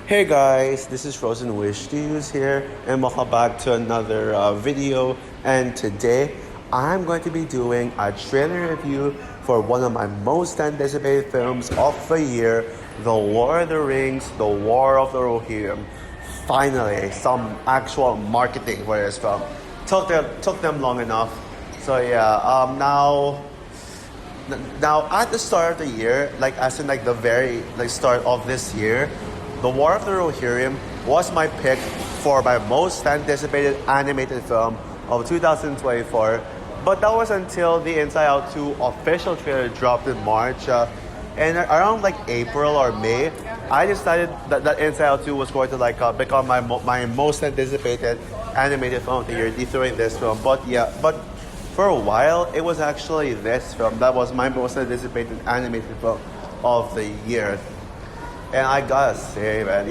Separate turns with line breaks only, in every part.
Hey guys, this is Frozen Wish News here, and welcome back to another video. And today, I'm going to be doing a trailer review for one of my most anticipated films of the year, The Lord of the Rings, The War of the Rohirrim. Finally, some actual marketing for this film. Took them long enough. So yeah, now at the start of the year, like as in like the very start of this year, The War of the Rohirrim was my pick for my most anticipated animated film of 2024. But that was until the Inside Out 2 official trailer dropped in March. And around like April or May, I decided that Inside Out 2 was going to become my most anticipated animated film of the year, deferring this film. But for a while, it was actually this film that was my most anticipated animated film of the year. And I gotta say, man,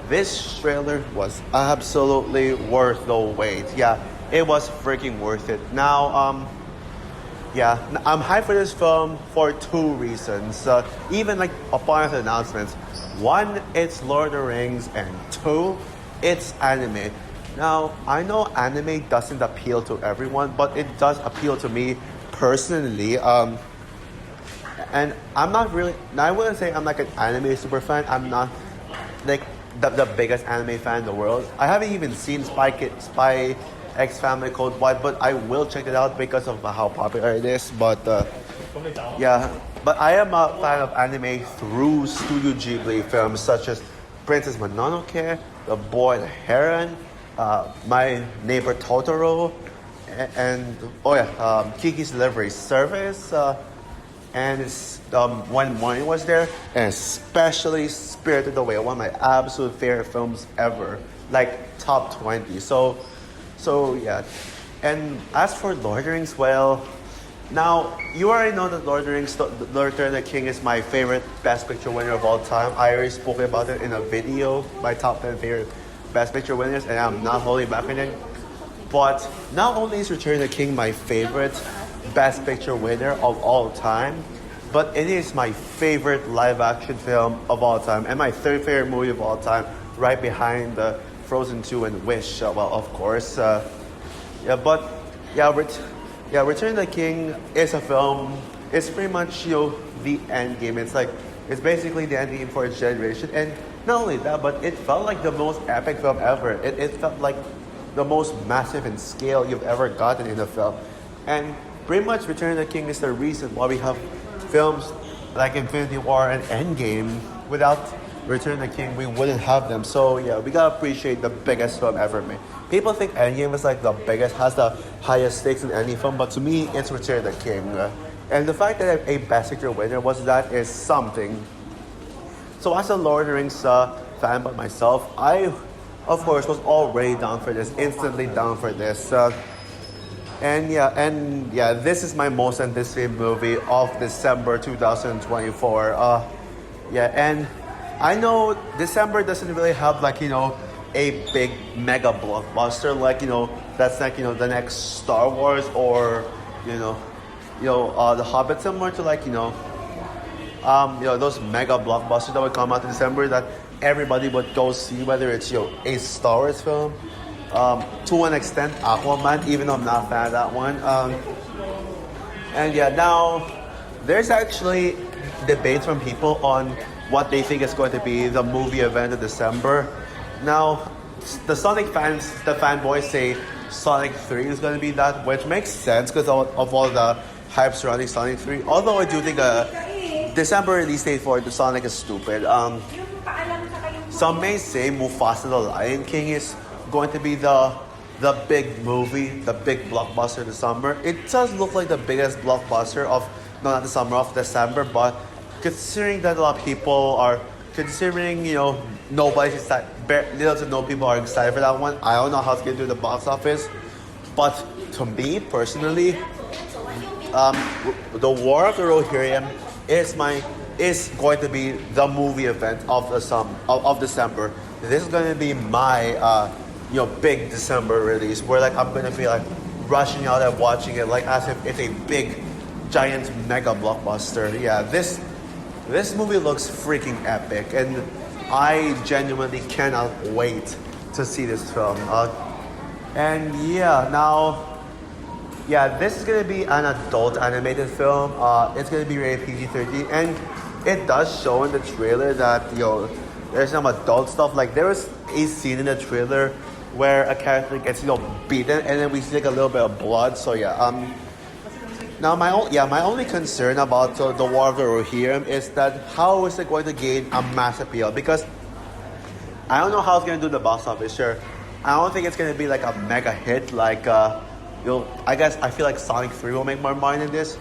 this trailer was absolutely worth the wait. Yeah, it was freaking worth it. Now, I'm hyped for this film for two reasons. Even like upon its announcements, one, it's Lord of the Rings, and two, it's anime. Now, I know anime doesn't appeal to everyone, but it does appeal to me personally. And I'm not really, I wouldn't say I'm like an anime super fan. I'm not like the biggest anime fan in the world. I haven't even seen Spy X Family Code White, but I will check it out because of how popular it is. But but I am a fan of anime through Studio Ghibli films such as Princess Mononoke, The Boy and the Heron, My Neighbor Totoro, and Kiki's Delivery Service. And it's When Morning Was There, and especially Spirited Away, one of my absolute favorite films ever, like top 20. So yeah. And as for Lord of the Rings, well, now you already know that Lord of the Rings, Lord of the King is my favorite Best Picture winner of all time. I already spoke about it in a video, my top 10 favorite Best Picture winners, and I'm not holding back on it. But not only is Return of the King my favorite Best Picture winner of all time, but it is my favorite live action film of all time and my third favorite movie of all time, right behind Frozen 2 and Wish. Well, of course. Return of the King is a film. It's pretty much the end game. It's basically the end game for its generation, and not only that, but it felt like the most epic film ever. It felt like the most massive in scale you've ever gotten in a film, and pretty much Return of the King is the reason why we have films like Infinity War and Endgame. Without Return of the King, we wouldn't have them. So yeah, we gotta appreciate the biggest film ever made. People think Endgame is like the biggest, has the highest stakes in any film, but to me, it's Return of the King. And the fact that a Best Picture winner was that is something. So as a Lord of the Rings fan by myself, I, of course, was already down for this, instantly down for this. This is my most anticipated movie of December 2024. And I know December doesn't really have a big mega blockbuster that's the next Star Wars or The Hobbit, similar to those mega blockbusters that would come out in December that everybody would go see, whether it's a Star Wars film. To an extent, Aquaman, even though I'm not a fan of that one. Now there's actually debates from people on what they think is going to be the movie event of December. Now, the fanboys say Sonic 3 is going to be that, which makes sense because of all the hype surrounding Sonic 3. Although I do think December release date for the Sonic is stupid. Some may say Mufasa the Lion King is going to be the big movie, the big blockbuster this summer. It does look like the biggest blockbuster of December, but considering that a lot of people are nobody's excited, little to no people are excited for that one. I don't know how it's going to do the box office, but to me personally, The War of the Rohirrim is going to be the movie event of December. This is going to be my big December release where I'm going to be rushing out and watching it as if it's a big giant mega blockbuster. Yeah, this movie looks freaking epic, and I genuinely cannot wait to see this film. And yeah, now, yeah, this is gonna be an adult animated film. It's gonna be rated PG-13, and it does show in the trailer that there's some adult stuff. Like there was a scene in the trailer where a character gets beaten, and then we see like a little bit of blood. So yeah, now my only concern about the War of the Rohirrim is that how is it going to gain a mass appeal? Because I don't know how it's gonna do the box office. Sure, I don't think it's gonna be like a mega hit. Like I guess I feel like Sonic 3 will make more money than this.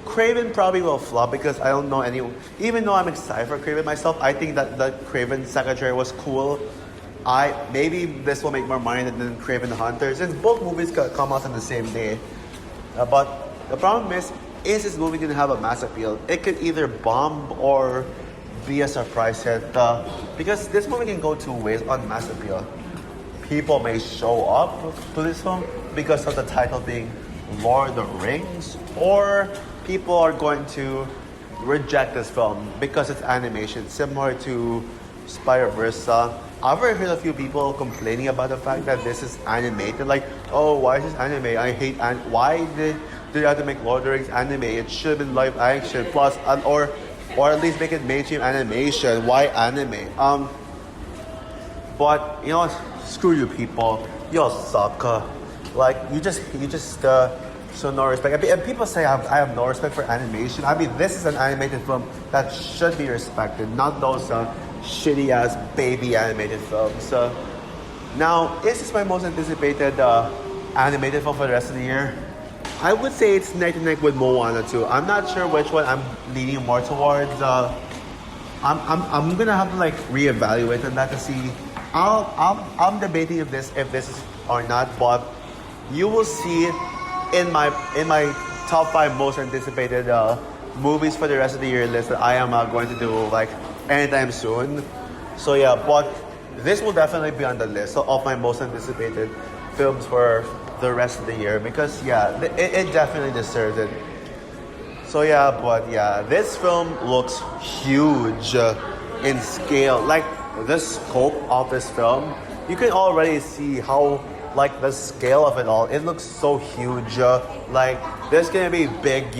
Craven probably will flop because I don't know anyone. Even though I'm excited for Craven myself, I think that the Craven Secretary was cool. Maybe this will make more money than Craven the Hunter, since both movies come out on the same day. But the problem is this movie didn't have a mass appeal. It could either bomb or be a surprise hit. Because this movie can go two ways on mass appeal. People may show up to this film because of the title being Lord of the Rings, or people are going to reject this film because it's animation, similar to Spider-Verse. I've already heard a few people complaining about the fact that this is animated. Like, oh, why is this anime? I hate why did you have to make Lord of the Rings anime? It should have been live action plus, or at least make it mainstream animation. Why anime? But screw you people. Y'all suck. Like you just show no respect. And people say I have no respect for animation. I mean, this is an animated film that should be respected, not those shitty ass baby animated films. Now, is this my most anticipated animated film for the rest of the year? I would say it's neck to neck with Moana too. I'm not sure which one I'm leaning more towards. I'm gonna have to like reevaluate on that to see. I'm debating if this is or not, but you will see in my top 5 most anticipated movies for the rest of the year list that I am going to do like anytime soon. So yeah, but this will definitely be on the list of my most anticipated films for the rest of the year, because yeah, it definitely deserves it. So yeah, but yeah, this film looks huge in scale. Like the scope of this film, you can already see how like the scale of it all. It looks so huge. Like there's gonna be big,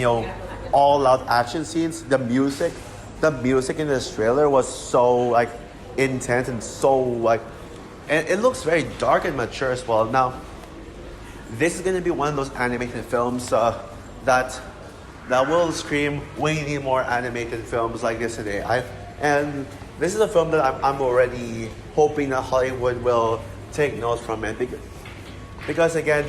all-out action scenes. The music in this trailer was so like intense and so like, and it looks very dark and mature as well. Now, this is gonna be one of those animated films that will scream, we need more animated films like this today. And this is a film that I'm already hoping that Hollywood will take notes from it, because again,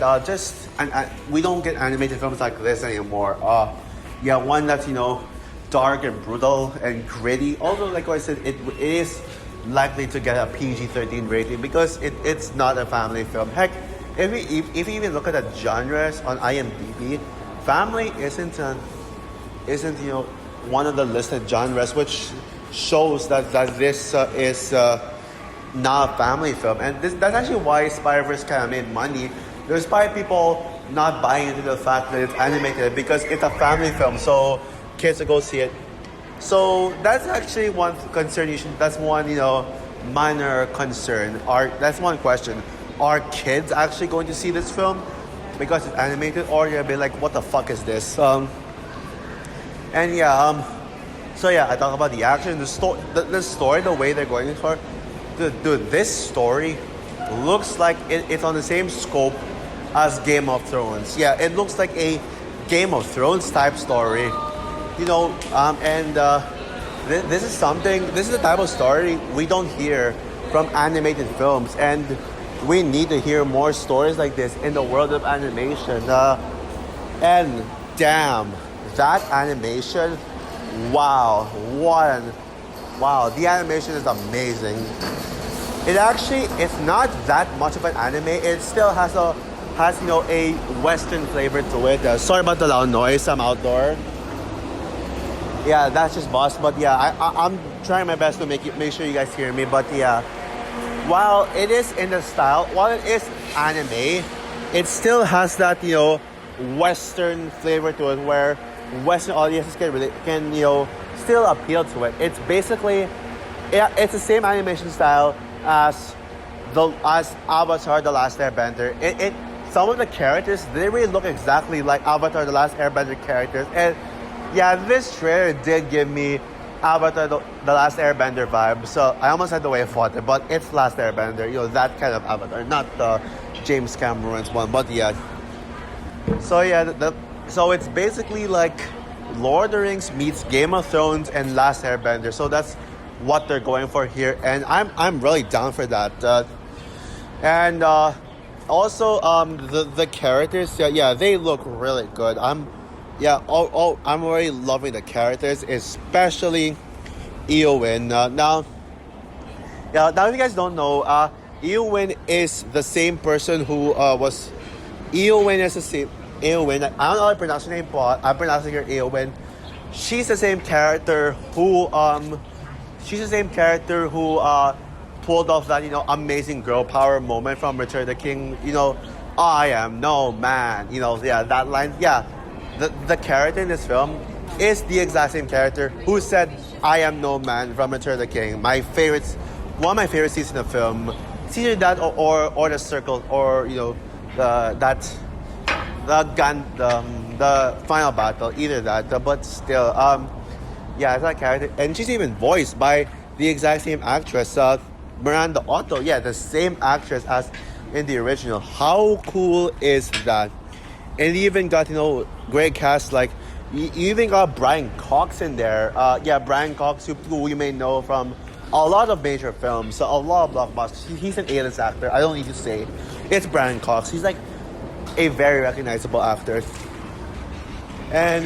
we don't get animated films like this anymore. One that's dark and brutal and gritty. Although, like I said, it is likely to get a PG-13 rating because it's not a family film. Heck, if you even look at the genres on IMDb, family isn't one of the listed genres, which shows that this is not a family film. And that's actually why Spider-Verse kind of made money. There's probably people not buying into the fact that it's animated because it's a family film, so kids will go see it. So that's actually one concern. That's one minor concern. That's one question. Are kids actually going to see this film because it's animated, or you'll be like, what the fuck is this? So yeah, I talk about the action, the story, the way they're going for. Dude, this story looks like it's on the same scope as Game of Thrones. Yeah, it looks like a Game of Thrones type story. This is the type of story we don't hear from animated films, and we need to hear more stories like this in the world of animation. And damn, that animation, wow, the animation is amazing. It's not that much of an anime. It still has a Western flavor to it. Sorry about the loud noise. I'm outdoor. Yeah, that's just boss. But yeah, I'm trying my best to make sure you guys hear me. But yeah, while it is in the style, while it is anime, it still has that Western flavor to it, where Western audiences can still appeal to it. It's basically Yeah, it's the same animation style as as Avatar: The Last Airbender. Some of the characters, they really look exactly like Avatar: The Last Airbender characters, and yeah, this trailer did give me Avatar: The Last Airbender vibe. So I almost had the way I thought it, but it's Last Airbender, that kind of Avatar, not the James Cameron's one. But yeah, so yeah, so it's basically like Lord of the Rings meets Game of Thrones and Last Airbender. So that's what they're going for here, and I'm really down for that. And also the characters, yeah, they look really good. I'm already loving the characters, especially Eowyn. Now if you guys don't know, Eowyn is the same person who was Eowyn is the same. Eowyn, I don't know how to pronounce her name, but I'm pronouncing her Eowyn. She's the same character who pulled off that amazing girl power moment from Return of the King. I am no man. That line. Yeah, the character in this film is the exact same character who said I am no man from Return of the King. One of my favorite scenes in the film. It's either that or the circle, or the final battle, either that, but still, it's that character, and she's even voiced by the exact same actress, Miranda Otto. Yeah, the same actress as in the original. How cool is that? And you even got great cast, like you even got Brian Cox in there. Brian Cox, who you may know from a lot of major films, a lot of blockbusters. He's an A-list actor. I don't need to say it's Brian Cox. He's like a very recognizable actor. And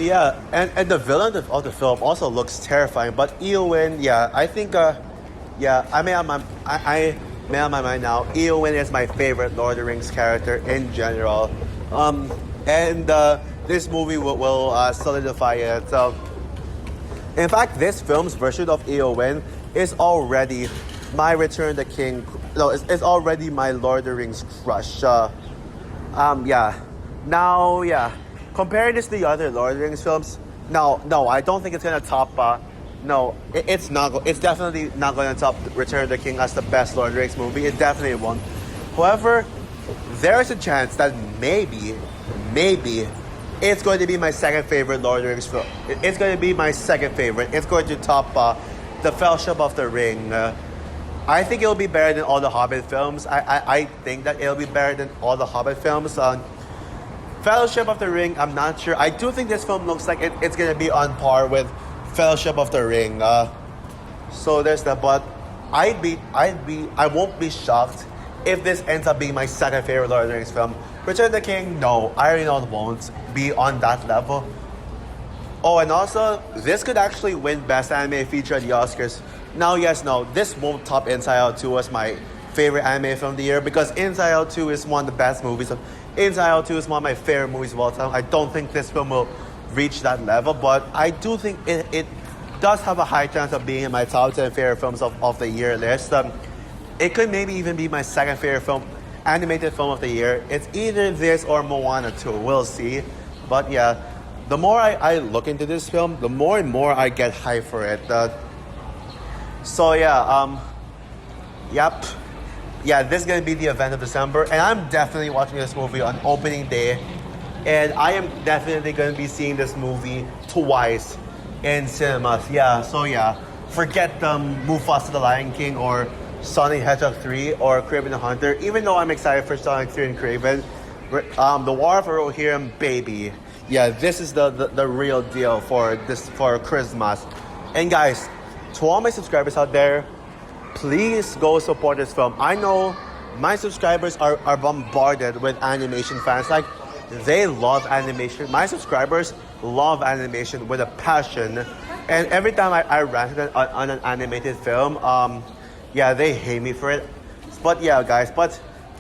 and the villain of the film also looks terrifying. But Eowyn, I think, I made up my mind now. Eowyn is my favorite Lord of the Rings character in general. And this movie will solidify it. So, in fact, this film's version of Eowyn is already my Return of the King. No, it's already my Lord of the Rings crush. Comparing this to the other Lord of the Rings films, no, I don't think it's gonna top. It's not. It's definitely not gonna top Return of the King as the best Lord of the Rings movie. It definitely won't. However, there is a chance that maybe it's going to be my second favorite Lord of the Rings film. It's going to be my second favorite. It's going to top the Fellowship of the Ring. I think it'll be better than all the Hobbit films. I think that it'll be better than all the Hobbit films. Fellowship of the Ring, I'm not sure. I do think this film looks like it's gonna be on par with Fellowship of the Ring. So there's that. But I won't be shocked if this ends up being my second favorite Lord of the Rings film. Return of the King, no, I already know it won't be on that level. Oh, and also, this could actually win Best Anime Feature at the Oscars. Now, this won't top Inside Out 2 as my favorite anime film of the year, because Inside Out 2 is one of the best movies. Inside Out 2 is one of my favorite movies of all time. I don't think this film will reach that level, but I do think it does have a high chance of being in my top 10 favorite films of the year list. It could maybe even be my second favorite animated film of the year. It's either this or Moana 2. We'll see. But the more I look into this film, the more and more I get hyped for it. This is going to be the event of December, and I'm definitely watching this movie on opening day, and I am definitely going to be seeing this movie twice in cinemas. Forget Mufasa the Lion King or Sonic the Hedgehog 3 or Kraven the Hunter, even though I'm excited for Sonic 3 and Kraven. The War of Rohirrim, baby. Yeah, this is the real deal for Christmas. And guys, to all my subscribers out there, please go support this film. I know my subscribers are bombarded with animation fans. Like, they love animation. My subscribers love animation with a passion. And every time I ranted on an animated film, they hate me for it. But guys,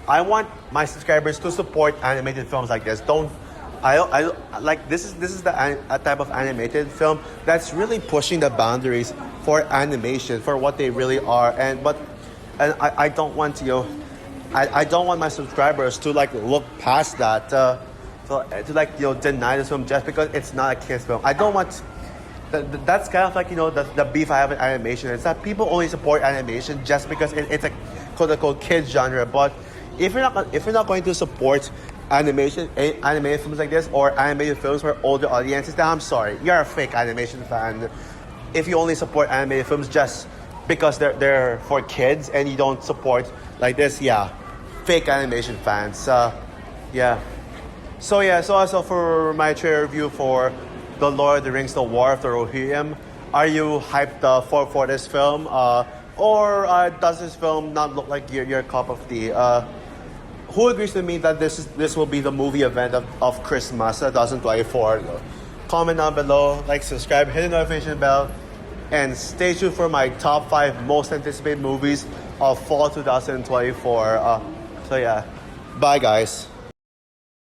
I want my subscribers to support animated films like this. This is the type of animated film that's really pushing the boundaries for animation, for what they really are. And I don't want I don't want my subscribers to look past that to deny this film just because it's not a kids film. I don't want that's kind of like, you know, the beef I have with animation. It's that people only support animation just because it's a quote unquote kids genre. But if you're not going to support animated films like this, or animated films for older audiences, then I'm sorry, you're a fake animation fan. If you only support animated films just because they're for kids and you don't support like this, yeah, fake animation fans. Yeah. So also for my trailer review for The Lord of the Rings: The War of the Rohirrim, are you hyped for this film? Or does this film not look like your cup of tea? Who agrees with me that this will be the movie event of Christmas 2024? Comment down below, like, subscribe, hit the notification bell, and stay tuned for my top 5 most anticipated movies of fall 2024. So yeah, bye guys.